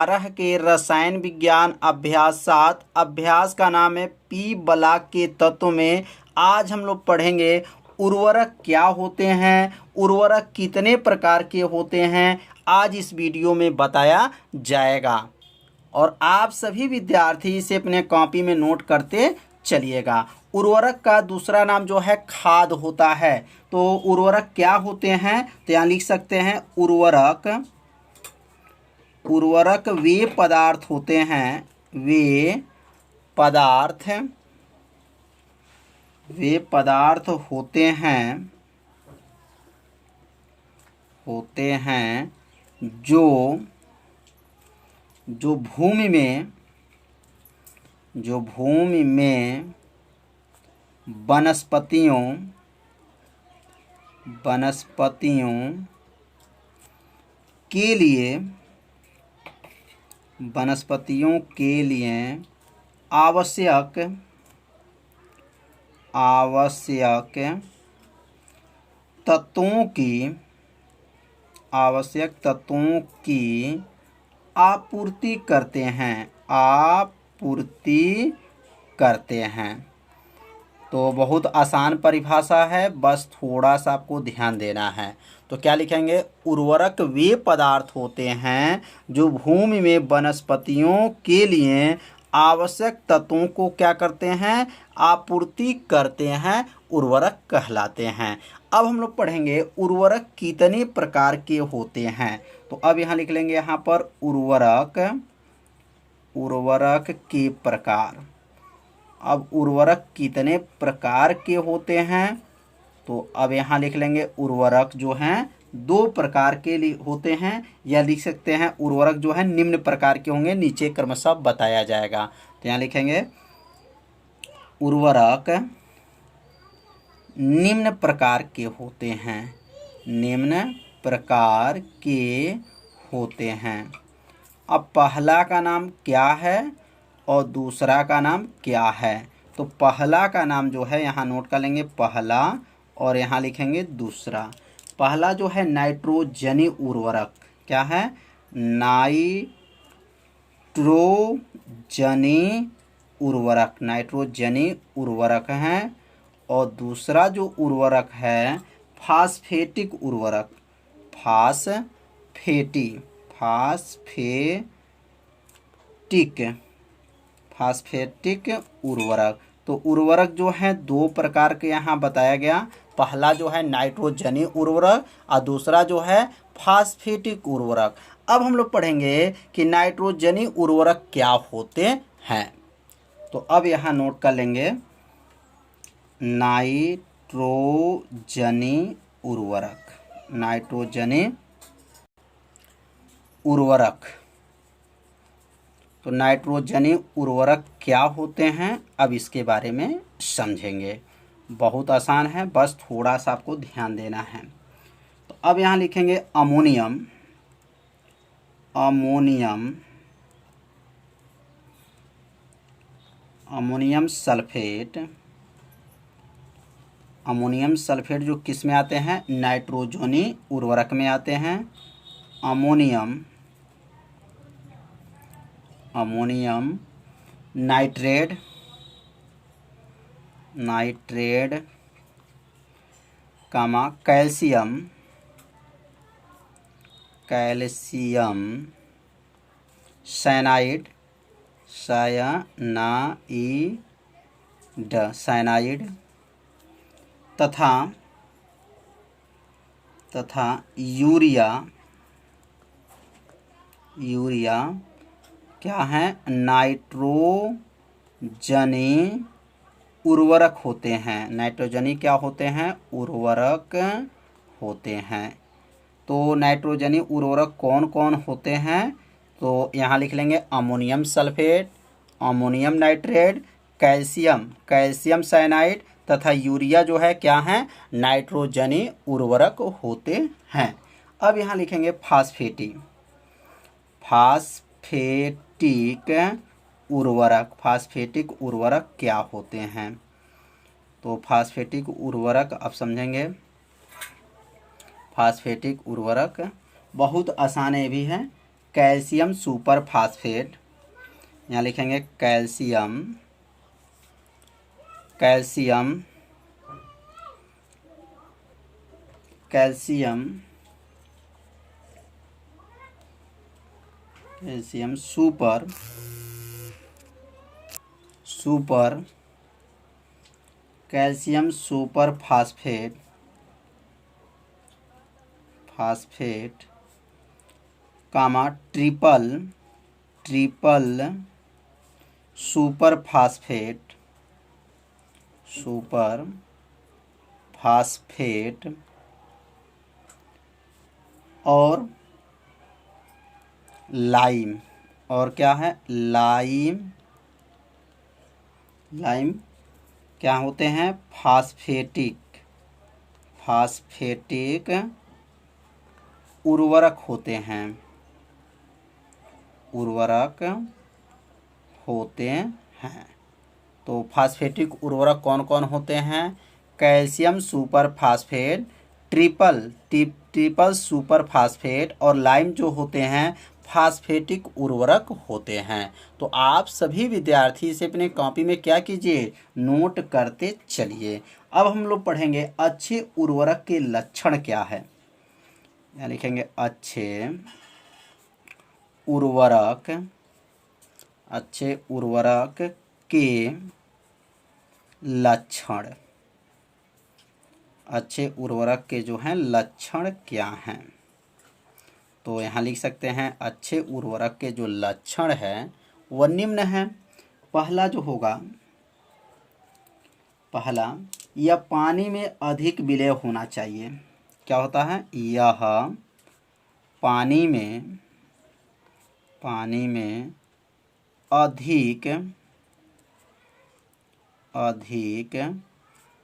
12 के रसायन विज्ञान अभ्यास 7 अभ्यास का नाम है पी ब्लॉक के तत्व में आज हम लोग पढ़ेंगे उर्वरक क्या होते हैं, उर्वरक कितने प्रकार के होते हैं, आज इस वीडियो में बताया जाएगा। और आप सभी विद्यार्थी इसे अपने कॉपी में नोट करते चलिएगा। उर्वरक का दूसरा नाम जो है खाद होता है। तो उर्वरक क्या होते हैं, तो यहाँ लिख सकते हैं उर्वरक वे पदार्थ होते हैं, वे पदार्थ होते हैं जो भूमि में वनस्पतियों के लिए आवश्यक तत्वों की आपूर्ति करते हैं। तो बहुत आसान परिभाषा है, बस थोड़ा सा आपको ध्यान देना है। तो क्या लिखेंगे, उर्वरक वे पदार्थ होते हैं जो भूमि में वनस्पतियों के लिए आवश्यक तत्वों को क्या करते हैं, आपूर्ति करते हैं, उर्वरक कहलाते हैं। अब हम लोग पढ़ेंगे उर्वरक कितने प्रकार के होते हैं। तो अब यहाँ लिख लेंगे यहाँ पर उर्वरक के प्रकार। अब उर्वरक कितने प्रकार के होते हैं, तो अब यहाँ लिख लेंगे उर्वरक जो हैं 2 प्रकार के लिए होते हैं, या लिख सकते हैं उर्वरक जो है निम्न प्रकार के होंगे, नीचे क्रमशः बताया जाएगा। तो यहाँ लिखेंगे उर्वरक निम्न प्रकार के होते हैं। अब पहला का नाम क्या है और दूसरा का नाम क्या है। तो पहला का नाम जो है यहाँ नोट कर लेंगे पहला, और यहाँ लिखेंगे दूसरा। पहला जो है नाइट्रोजनी उर्वरक, क्या है, नाइट्रोजनी उर्वरक है। और दूसरा जो उर्वरक है फास्फेटिक उर्वरक। तो उर्वरक जो है 2 प्रकार के यहाँ बताया गया। पहला जो है नाइट्रोजनी उर्वरक और दूसरा जो है फास्फेटिक उर्वरक। अब हम लोग पढ़ेंगे कि नाइट्रोजनी उर्वरक क्या होते हैं। तो अब यहाँ नोट कर लेंगे नाइट्रोजनी उर्वरक। तो नाइट्रोजनी उर्वरक क्या होते हैं, अब इसके बारे में समझेंगे। बहुत आसान है, बस थोड़ा सा आपको ध्यान देना है। तो अब यहाँ लिखेंगे अमोनियम सल्फेट जो किस में आते हैं, नाइट्रोजनी उर्वरक में आते हैं। अमोनियम नाइट्रेट कैल्शियम साइनाइड तथा यूरिया क्या है, नाइट्रोजनी उर्वरक होते हैं। नाइट्रोजनी क्या होते हैं, उर्वरक होते हैं। तो नाइट्रोजनी उर्वरक कौन कौन होते हैं, तो यहाँ लिख लेंगे ammonium sulphate, ammonium nitrate, calcium cyanide तथा यूरिया जो है क्या है, नाइट्रोजनी उर्वरक होते हैं। अब यहाँ लिखेंगे फास्फेटिक उर्वरक क्या होते हैं। तो फास्फेटिक उर्वरक अब समझेंगे। फास्फेटिक उर्वरक बहुत आसान है भी है। कैल्शियम सुपर फास्फेट, यहाँ लिखेंगे calcium, calcium, calcium, calcium super super calcium super phosphate, phosphate, comma triple, triple super phosphate, super phosphate, और लाइम, और क्या है लाइम, लाइम क्या होते हैं फास्फेटिक, फास्फेटिक उर्वरक होते हैं, उर्वरक होते हैं। तो फास्फेटिक उर्वरक कौन कौन होते हैं? Calcium super phosphate, triple super phosphate और लाइम जो होते हैं फास्फेटिक उर्वरक होते हैं। तो आप सभी विद्यार्थी इसे अपने कॉपी में क्या कीजिए, नोट करते चलिए। अब हम लोग पढ़ेंगे अच्छे उर्वरक के लक्षण क्या है। यहाँ लिखेंगे अच्छे उर्वरक, अच्छे उर्वरक के लक्षण, अच्छे उर्वरक के जो हैं लक्षण क्या हैं। तो यहाँ लिख सकते हैं अच्छे उर्वरक के जो लक्षण है वह निम्न है। पहला जो होगा, पहला, यह पानी में अधिक विलय होना चाहिए। क्या होता है? यह पानी में अधिक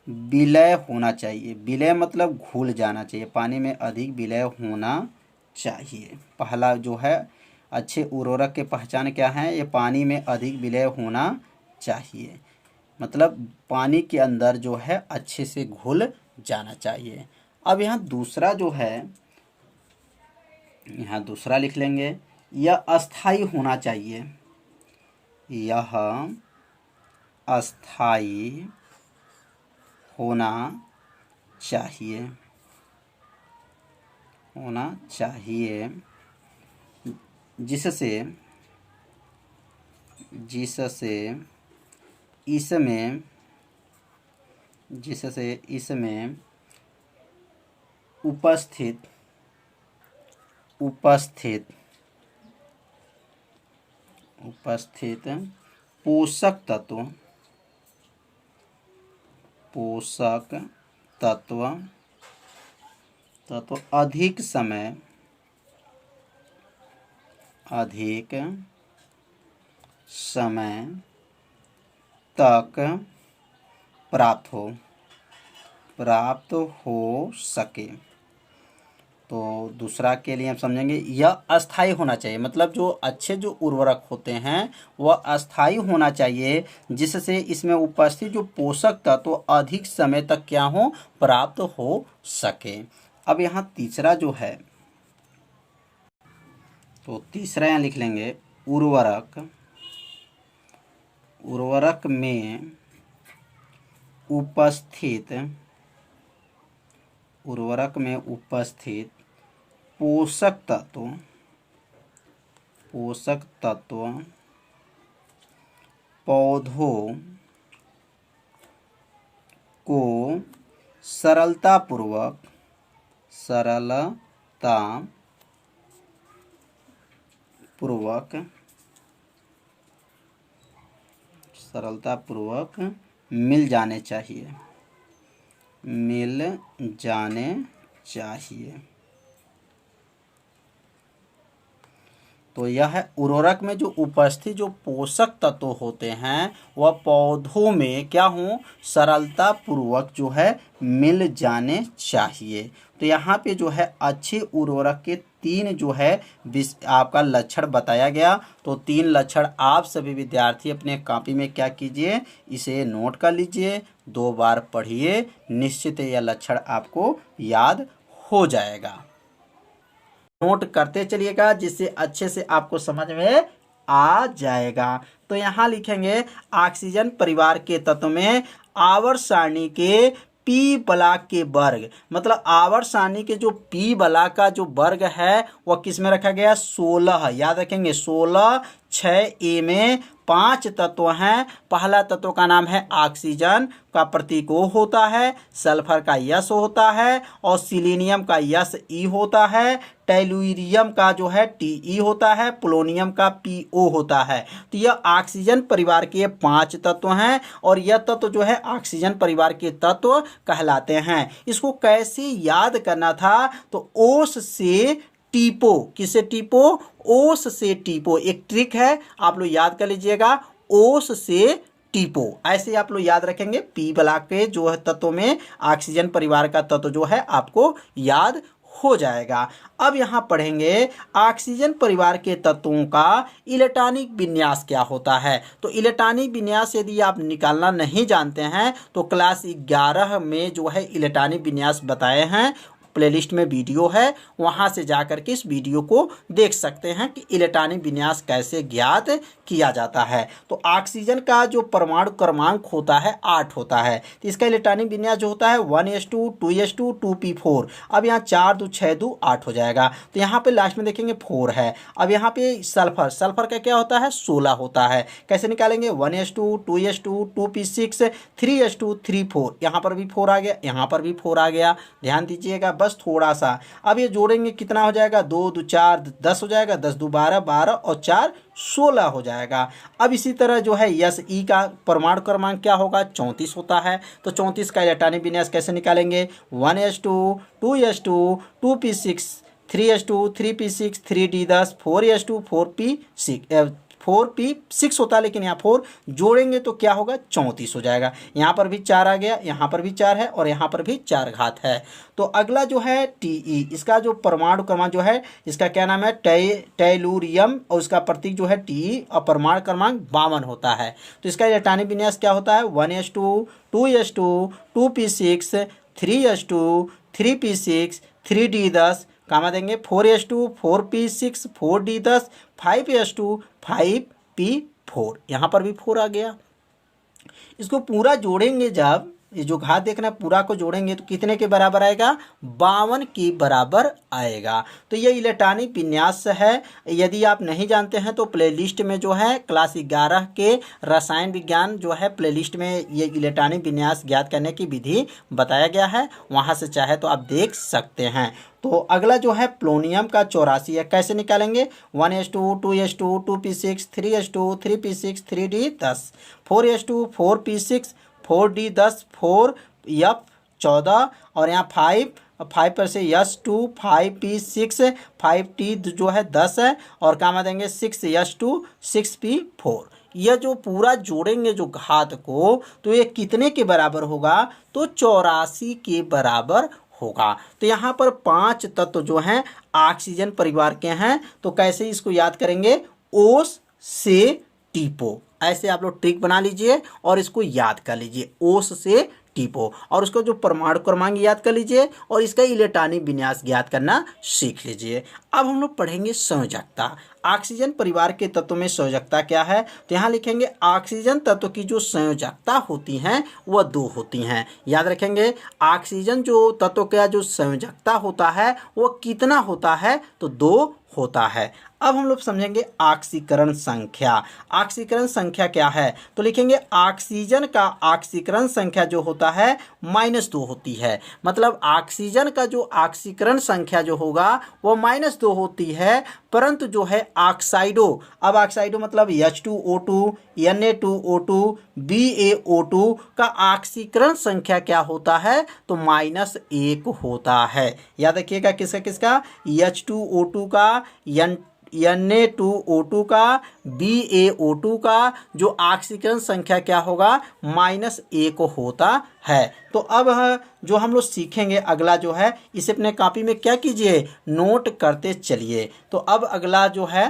विलय होना चाहिए। विलय मतलब घुल जाना चाहिए, पानी में अधिक विलय होना चाहिए। पहला जो है अच्छे उर्वरक के पहचान क्या है, ये पानी में अधिक विलय होना चाहिए, मतलब पानी के अंदर जो है अच्छे से घुल जाना चाहिए। अब यहाँ दूसरा जो है, यहाँ दूसरा लिख लेंगे, यह अस्थाई होना चाहिए। यह अस्थाई होना चाहिए, होना चाहिए, जिससे इसमें उपस्थित पोषक तत्व अधिक समय तक प्राप्त हो सके। तो दूसरा के लिए हम समझेंगे, यह अस्थाई होना चाहिए, मतलब जो अच्छे जो उर्वरक होते हैं वह अस्थाई होना चाहिए, जिससे इसमें उपस्थित जो पोषक तत्व अधिक समय तक क्या हो, प्राप्त हो सके। अब यहाँ तीसरा जो है, तो तीसरा यहाँ लिख लेंगे, उर्वरक में उपस्थित पोषक तत्व पौधों को सरलतापूर्वक मिल जाने चाहिए। तो यह है उर्वरक में जो उपस्थित जो पोषक तत्व होते हैं वह पौधों में क्या हो, सरलता पूर्वक जो है मिल जाने चाहिए। तो यहाँ पे जो है अच्छे उर्वरक के 3 जो है आपका लक्षण बताया गया। तो 3 लक्षण आप सभी विद्यार्थी अपने कॉपी में क्या कीजिए, इसे नोट कर लीजिए, 2 बार पढ़िए, निश्चित यह लक्षण आपको याद हो जाएगा। नोट करते चलिएगा जिससे अच्छे से आपको समझ में आ जाएगा। तो यहाँ लिखेंगे ऑक्सीजन परिवार के तत्व में आवर्त सारणी के पी ब्लॉक के वर्ग, मतलब आवर्त सारणी के जो पी ब्लॉक का जो वर्ग है वह किस में रखा गया 16। याद रखेंगे 16। 6A में 5 तत्व हैं। पहला तत्व का नाम है ऑक्सीजन का प्रतीक O होता है, सल्फर का यस होता है और सिलीनियम का यस ई होता है, टेलुरियम का जो है Te होता है, पोलोनियम का PO होता है। तो यह ऑक्सीजन परिवार के 5 तत्व हैं और यह तत्व जो है ऑक्सीजन परिवार के तत्व कहलाते हैं। इसको कैसे याद करना था, तो ओस से टीपो, किसे टीपो, ओस से टीपो, एक ट्रिक है, आप लोग याद कर लीजिएगा, ओस से टीपो, ऐसे आप लोग याद रखेंगे। पी ब्लॉक के जो है तत्व में ऑक्सीजन परिवार का तत्व जो है आपको याद हो जाएगा। अब यहाँ पढ़ेंगे ऑक्सीजन परिवार के तत्वों का इलेक्ट्रॉनिक विन्यास क्या होता है। तो इलेक्ट्रॉनिक विन्यास यदि आप निकालना नहीं जानते हैं तो क्लास 11 में जो है इलेक्ट्रॉनिक विन्यास बताए हैं, प्लेलिस्ट में वीडियो है, वहां से जाकर के इस वीडियो को देख सकते हैं कि इलेक्ट्रॉनिक विन्यास कैसे ज्ञात किया जाता है। तो ऑक्सीजन का जो परमाणु क्रमांक होता है 8 होता है, तो इसका इलेक्ट्रॉनिक विन्यास जो होता है 1s2 2s2 2p4। अब यहाँ 4 2 6 2 8 हो जाएगा, तो यहाँ पे लास्ट में देखेंगे 4 है। अब यहाँ पे सल्फर, सल्फर का क्या होता है 16 होता है, कैसे निकालेंगे 1s2 2s2 2p6 3s2 3 4। यहाँ पर भी 4 आ गया, यहाँ पर भी 4 आ गया, ध्यान दीजिएगा बस थोड़ा सा। अब ये जोड़ेंगे कितना हो जाएगा 2 2 4 10 हो जाएगा, 10 2 12 12 और 4 16 हो जाएगा। अब इसी तरह जो है यस ई का परमाणु क्रमांक क्या होगा 34 होता है। तो 34 का इलेक्ट्रॉनिक विन्यास कैसे निकालेंगे 1s2 2s2 2p6 3s2 3p6 3d10 4s2 4p6 4p6 होता है, लेकिन यहाँ 4 जोड़ेंगे तो क्या होगा 34 हो जाएगा। यहाँ पर भी 4 आ गया, यहाँ पर भी 4 है और यहाँ पर भी 4 घात है। तो अगला जो है Te, इसका जो परमाणु क्रमांक जो है इसका क्या नाम है टेलुरियम और उसका प्रतीक जो है Te और परमाणु क्रमांक 52 होता है। तो इसका इलेक्ट्रॉनिक विन्यास क्या होता है 1s2 2s2 2p6 3s2 3p6 3d10 कामा देंगे 4s2 4p6 4d10 5s2 5p4। यहाँ पर भी 4 आ गया। इसको पूरा जोड़ेंगे, जब ये जो घात देखना है पूरा को जोड़ेंगे तो कितने के बराबर आएगा 52 के बराबर आएगा। तो ये इलेक्ट्रॉनिक विन्यास है। यदि आप नहीं जानते हैं तो प्लेलिस्ट में जो है क्लास 11 के रसायन विज्ञान जो है प्लेलिस्ट में ये इलेक्ट्रॉनिक विन्यास ज्ञात करने की विधि बताया गया है, वहाँ से चाहे तो आप देख सकते हैं। तो अगला जो है पोलोनियम का 84 है, कैसे निकालेंगे 1s2 2s2 2p6 3s2 3p6 3d10 4s2 4p6 4d10 4f14 और यहाँ 5 पर से s2 5p6 5t जो है 10 है और कामा देंगे 6s2 6p4। यह जो पूरा जोड़ेंगे जो घात को तो ये कितने के बराबर होगा तो 84 के बराबर होगा। तो यहाँ पर 5 तत्व जो हैं ऑक्सीजन परिवार के हैं, तो कैसे इसको याद करेंगे ओस से टीपो, ऐसे आप लोग ट्रिक बना लीजिए और इसको याद कर लीजिए ओस से टीपो और उसका जो परमाणु क्रमांक याद कर लीजिए और इसका इलेक्ट्रॉनिक विन्यास ज्ञात करना सीख लीजिए। अब हम लोग पढ़ेंगे संयोजकता। ऑक्सीजन परिवार के तत्व में संयोजकता क्या है, तो यहाँ लिखेंगे ऑक्सीजन तत्व की जो संयोजकता होती हैं वह 2 होती हैं। याद रखेंगे ऑक्सीजन जो तत्व का जो संयोजकता होता है वह कितना होता है तो 2 होता है। अब हम लोग समझेंगे ऑक्सीकरण संख्या। ऑक्सीकरण संख्या क्या है, तो लिखेंगे ऑक्सीजन का ऑक्सीकरण संख्या जो होता है -2 होती है। मतलब ऑक्सीजन का जो ऑक्सीकरण संख्या जो होगा वो -2 होती है, परंतु जो है ऑक्साइडो, अब ऑक्साइडो मतलब H2O2 Na2O2 BaO2 का ऑक्सीकरण संख्या क्या होता है तो -1 होता है। याद रखिएगा किसका किसका H2O2 का Na2O2 का BaO2 का जो ऑक्सीकरण संख्या क्या होगा -1 होता है। तो अब जो हम लोग सीखेंगे अगला जो है इसे अपने कॉपी में क्या कीजिए नोट करते चलिए। तो अब अगला जो है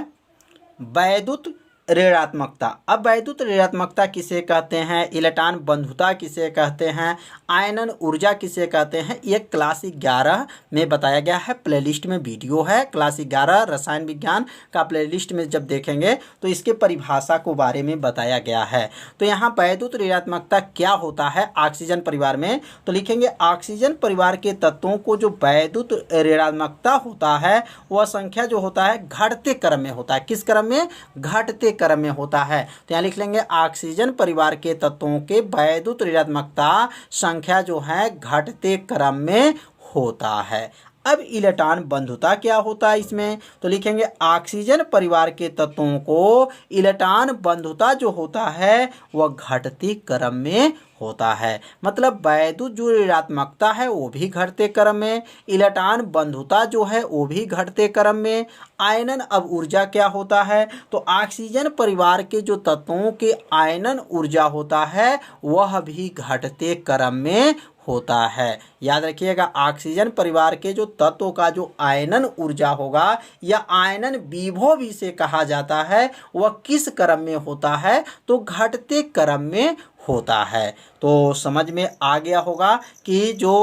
वैद्युत ऋणात्मकता। अब वैद्युत ऋणात्मकता किसे कहते हैं, इलेक्ट्रॉन बंधुता किसे कहते हैं, आयनन ऊर्जा किसे कहते हैं, ये क्लास 11 में बताया गया है। प्लेलिस्ट में वीडियो है, क्लास 11 रसायन विज्ञान का प्लेलिस्ट में जब देखेंगे तो इसके परिभाषा को बारे में बताया गया है। तो यहाँ वैद्युत ऋणात्मकता क्या होता है ऑक्सीजन परिवार में, तो लिखेंगे ऑक्सीजन परिवार के तत्वों को जो वैद्युत ऋणात्मकता होता है वह संख्या जो होता है घटते क्रम में होता है। किस क्रम में, घटते क्रम में होता है। तो यहाँ लिख लेंगे ऑक्सीजन परिवार के तत्वों के वैद्युत ऋणात्मकता संख्या जो है घटते क्रम में होता है। अब इलेक्ट्रॉन बंधुता क्या होता है इसमें, तो लिखेंगे ऑक्सीजन परिवार के तत्वों को इलेक्ट्रॉन बंधुता जो होता है वह घटते क्रम में होता है। मतलब वैद्युत जो ऋणात्मकता है वो भी घटते क्रम में, इलेक्ट्रॉन बंधुता जो है वो भी घटते क्रम में। आयनन अब ऊर्जा क्या होता है, तो ऑक्सीजन परिवार के जो तत्वों के आयनन ऊर्जा होता है वह भी घटते क्रम में होता है। याद रखिएगा ऑक्सीजन परिवार के जो तत्वों का जो आयनन ऊर्जा होगा या आयनन विभव भी से कहा जाता है वह किस क्रम में होता है, तो घटते क्रम में होता है। तो समझ में आ गया होगा कि जो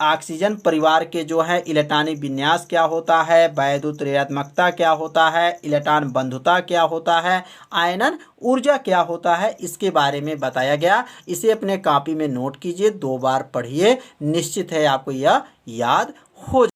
ऑक्सीजन परिवार के जो है इलेक्ट्रॉनिक विन्यास क्या होता है, वैद्युत ऋणात्मकता क्या होता है, इलेक्ट्रॉन बंधुता क्या होता है, आयनन ऊर्जा क्या होता है, इसके बारे में बताया गया। इसे अपने कॉपी में नोट कीजिए, 2 बार पढ़िए, निश्चित है आपको यह याद हो